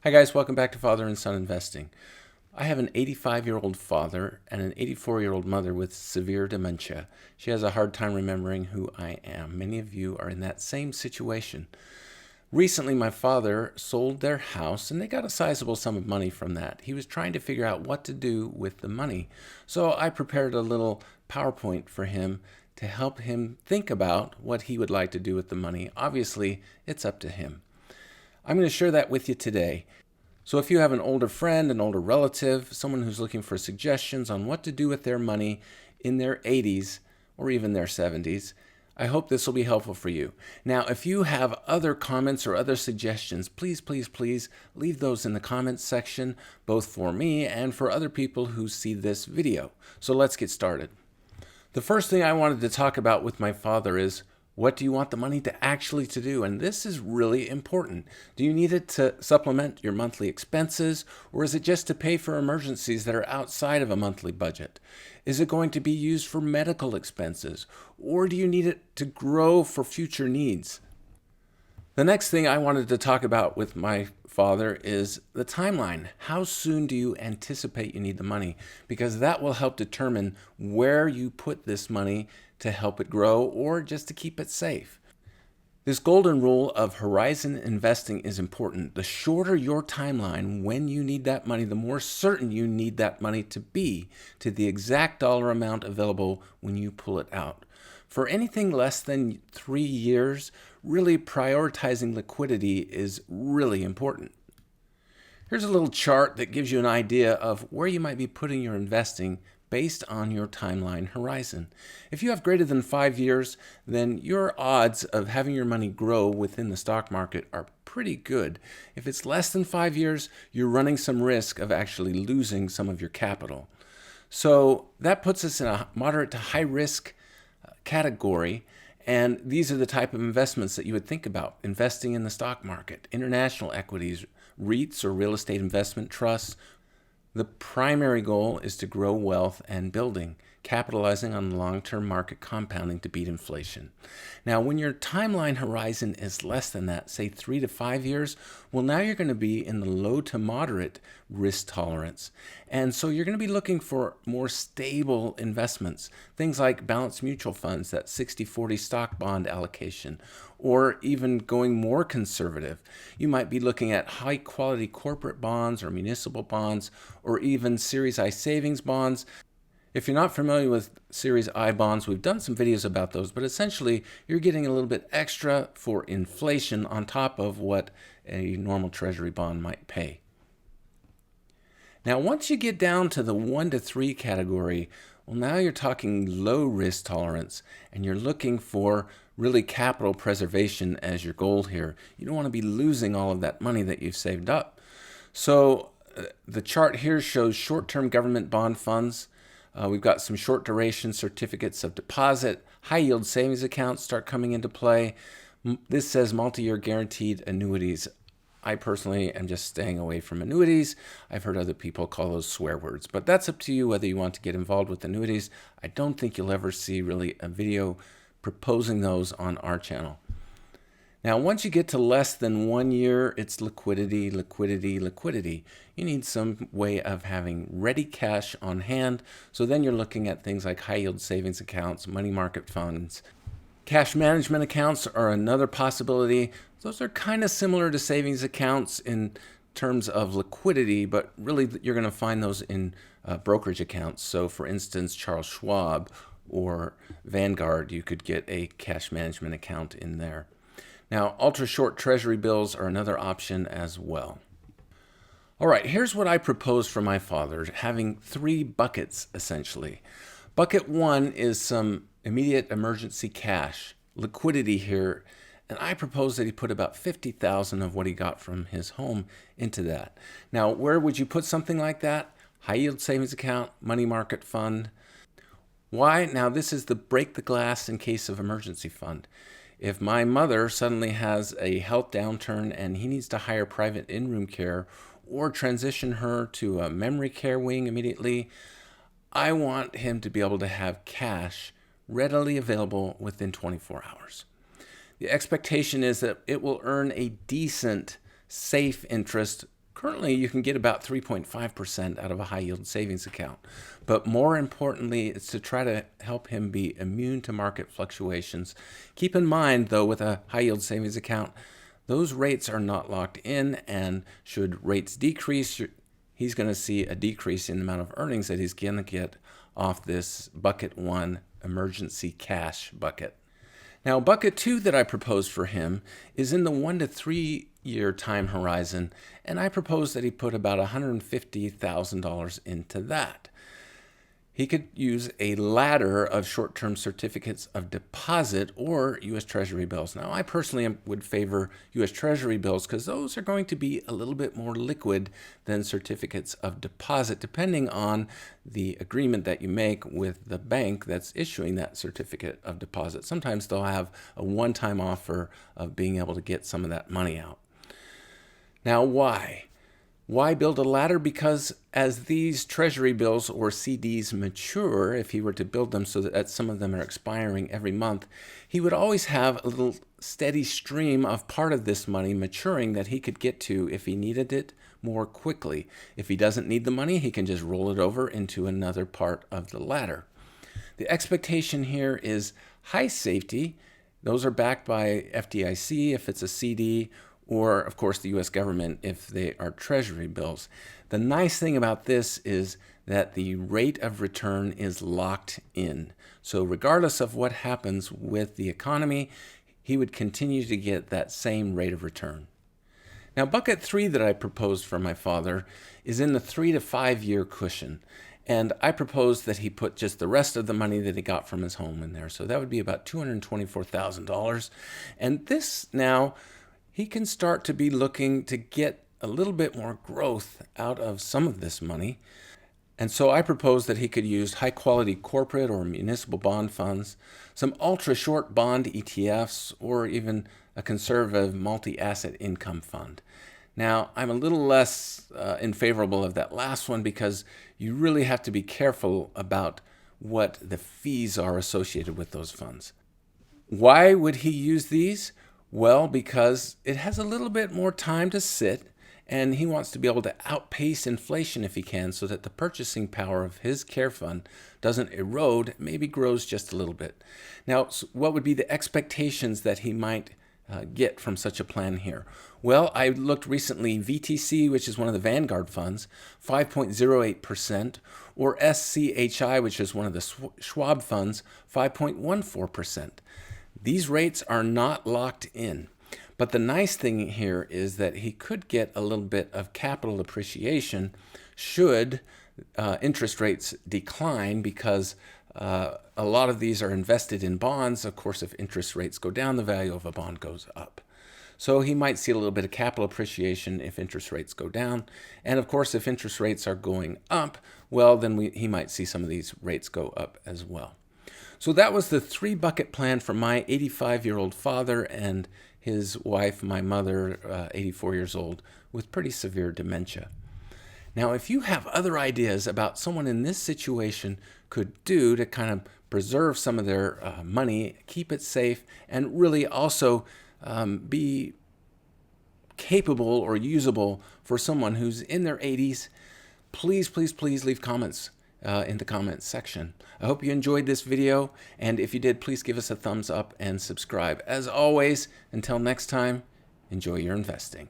Hi guys, welcome back to Father and Son Investing. I have an 85-year-old father and an 84-year-old mother with severe dementia. She has a hard time remembering who I am. Many of you are in that same situation. Recently, my father sold their house and they got a sizable sum of money from that. He was trying to figure out what to do with the money. So I prepared a little PowerPoint for him to help him think about what he would like to do with the money. Obviously, it's up to him. I'm going to share that with you today. So if you have an older friend, an older relative, someone who's looking for suggestions on what to do with their money in their 80s or even their 70s, I hope this will be helpful for you. Now, if you have other comments or other suggestions, please leave those in the comments section, both for me and for other people who see this video. So let's get started. The first thing I wanted to talk about with my father is, what do you want the money to actually to do? And this is really important. Do you need it to supplement your monthly expenses, or is it just to pay for emergencies that are outside of a monthly budget? Is it going to be used for medical expenses, or do you need it to grow for future needs? The next thing I wanted to talk about with my father is the timeline. How soon do you anticipate you need the money? Because that will help determine where you put this money to help it grow or just to keep it safe. This golden rule of horizon investing is important. The shorter your timeline when you need that money, the more certain you need that money to be to the exact dollar amount available when you pull it out. For anything less than 3 years, really prioritizing liquidity is really important. Here's a little chart that gives you an idea of where you might be putting your investing based on your timeline horizon. If you have greater than 5 years, then your odds of having your money grow within the stock market are pretty good. If it's less than 5 years, you're running some risk of actually losing some of your capital. So that puts us in a moderate to high risk category, and these are the type of investments that you would think about. Investing in the stock market, international equities, REITs or real estate investment trusts. The primary goal is to grow wealth and building, capitalizing on long-term market compounding to beat inflation. Now, when your timeline horizon is less than that, say 3 to 5 years, well, now you're going to be in the low to moderate risk tolerance. And so you're going to be looking for more stable investments, things like balanced mutual funds, that 60-40 stock bond allocation, or even going more conservative. You might be looking at high quality corporate bonds or municipal bonds, or even Series I savings bonds. If you're not familiar with Series I bonds, we've done some videos about those, but essentially you're getting a little bit extra for inflation on top of what a normal treasury bond might pay. Now, once you get down to the 1 to 3 category, well, now you're talking low risk tolerance, and you're looking for really capital preservation as your goal here. You don't want to be losing all of that money that you've saved up. So the chart here shows short-term government bond funds. We've got some short duration certificates of deposit. High yield savings accounts start coming into play. This says multi-year guaranteed annuities. I personally am just staying away from annuities. I've heard other people call those swear words, but that's up to you whether you want to get involved with annuities. I don't think you'll ever see really a video proposing those on our channel. Now, once you get to less than 1 year, it's liquidity. You need some way of having ready cash on hand. So then you're looking at things like high yield savings accounts, money market funds. Cash management accounts are another possibility. Those are kind of similar to savings accounts in terms of liquidity, but really you're going to find those in brokerage accounts. So for instance, Charles Schwab or Vanguard, you could get a cash management account in there. Now, ultra short treasury bills are another option as well. All right, here's what I propose for my father, having 3 buckets essentially. Bucket 1 is some immediate emergency cash, liquidity here, and I propose that he put about $50,000 of what he got from his home into that. Now, where would you put something like that? High yield savings account, money market fund. Why? Now, this is the break the glass in case of emergency fund. If my mother suddenly has a health downturn and he needs to hire private in-room care or transition her to a memory care wing immediately, I want him to be able to have cash readily available within 24 hours. The expectation is that it will earn a decent, safe interest Currently, you can get about 3.5% out of a high yield savings account. But more importantly, it's to try to help him be immune to market fluctuations. Keep in mind, though, with a high yield savings account, those rates are not locked in, and should rates decrease, he's going to see a decrease in the amount of earnings that he's going to get off this bucket 1 emergency cash bucket. Now, bucket 2 that I proposed for him is in the 1 to 3 year time horizon, and I propose that he put about $150,000 into that. He could use a ladder of short-term certificates of deposit or U.S. Treasury bills. Now, I personally would favor U.S. Treasury bills because those are going to be a little bit more liquid than certificates of deposit, depending on the agreement that you make with the bank that's issuing that certificate of deposit. Sometimes they'll have a one-time offer of being able to get some of that money out. Now, why? Why build a ladder? Because as these treasury bills or CDs mature, if he were to build them so that some of them are expiring every month, he would always have a little steady stream of part of this money maturing that he could get to if he needed it more quickly. If he doesn't need the money, he can just roll it over into another part of the ladder. The expectation here is high safety. Those are backed by FDIC if it's a CD, or, of course, the U.S. government if they are treasury bills. The nice thing about this is that the rate of return is locked in. So regardless of what happens with the economy, he would continue to get that same rate of return. Now, bucket 3 that I proposed for my father is in the 3 to 5 year cushion. And I proposed that he put just the rest of the money that he got from his home in there. So that would be about $224,000. And this now, he can start to be looking to get a little bit more growth out of some of this money. And so I propose that he could use high quality corporate or municipal bond funds, some ultra short bond ETFs, or even a conservative multi-asset income fund. Now, I'm a little less in favorable of that last one because you really have to be careful about what the fees are associated with those funds. Why would he use these? Well, because it has a little bit more time to sit, and he wants to be able to outpace inflation if he can, so that the purchasing power of his care fund doesn't erode, maybe grows just a little bit. Now, what would be the expectations that he might get from such a plan here? Well, I looked recently, VTC, which is one of the Vanguard funds, 5.08%, or SCHI, which is one of the Schwab funds, 5.14%. These rates are not locked in, but the nice thing here is that he could get a little bit of capital appreciation should interest rates decline, because a lot of these are invested in bonds. Of course, if interest rates go down, the value of a bond goes up. So he might see a little bit of capital appreciation if interest rates go down. And of course, if interest rates are going up, well, then he might see some of these rates go up as well. So that was the 3 bucket plan for my 85-year-old father and his wife, my mother, 84 years old, with pretty severe dementia. Now, if you have other ideas about someone in this situation could do to kind of preserve some of their money, keep it safe, and really also be capable or usable for someone who's in their 80s, please, please, please leave comments in the comments section. I hope you enjoyed this video, and if you did, please give us a thumbs up and subscribe. As always, until next time, enjoy your investing.